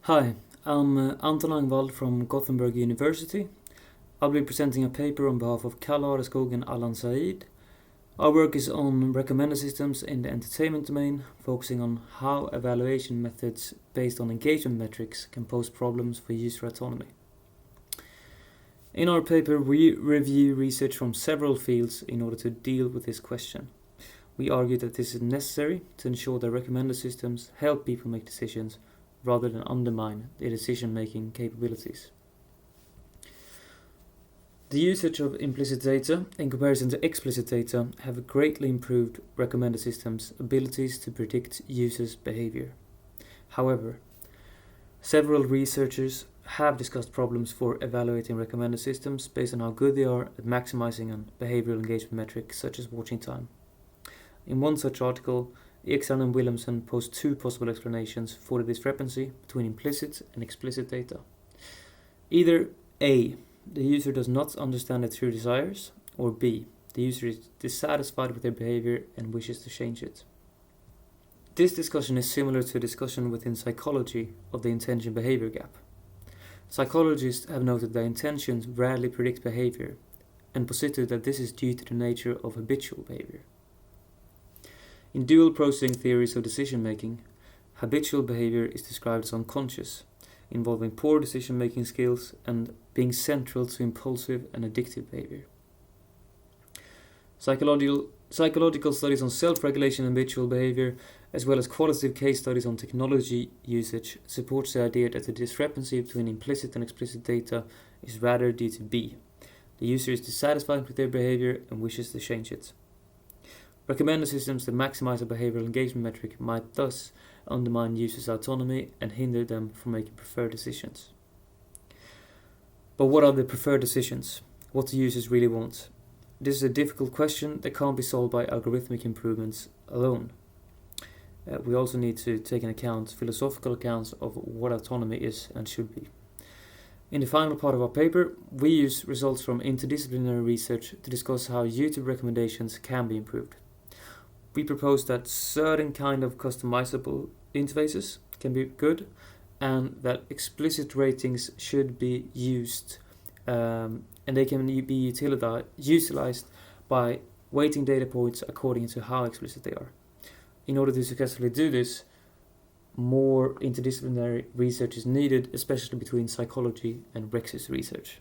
Hi, I'm Anton Angvald from Gothenburg University. I'll be presenting a paper on behalf of Kalle Areskog and Allan Said. Our work is on recommender systems in the entertainment domain, focusing on how evaluation methods based on engagement metrics can pose problems for user autonomy. In our paper, we review research from several fields in order to deal with this question. We argue that this is necessary to ensure that recommender systems help people make decisions rather than undermine their decision-making capabilities. The usage of implicit data in comparison to explicit data have greatly improved recommender systems' abilities to predict users' behavior. However, several researchers have discussed problems for evaluating recommender systems based on how good they are at maximizing on behavioral engagement metrics such as watching time. In one such article, Ekstrand and Williamson posed two possible explanations for the discrepancy between implicit and explicit data. Either A, the user does not understand their true desires, or B, the user is dissatisfied with their behavior and wishes to change it. This discussion is similar to a discussion within psychology of the intention-behavior gap. Psychologists have noted that intentions rarely predict behavior, and posited that this is due to the nature of habitual behavior. In dual processing theories of decision-making, habitual behavior is described as unconscious, involving poor decision-making skills and being central to impulsive and addictive behavior. Psychological studies on self-regulation and habitual behavior, as well as qualitative case studies on technology usage, supports the idea that the discrepancy between implicit and explicit data is rather due to B. The user is dissatisfied with their behavior and wishes to change it. Recommender systems that maximize a behavioral engagement metric might thus undermine users' autonomy and hinder them from making preferred decisions. But what are the preferred decisions? What do users really want? This is a difficult question that can't be solved by algorithmic improvements alone. We also need to take into account philosophical accounts of what autonomy is and should be. In the final part of our paper, we use results from interdisciplinary research to discuss how YouTube recommendations can be improved. We propose that certain kind of customizable interfaces can be good, and that explicit ratings should be used, and they can be utilized by weighting data points according to how explicit they are. In order to successfully do this, more interdisciplinary research is needed, especially between psychology and Rex's research.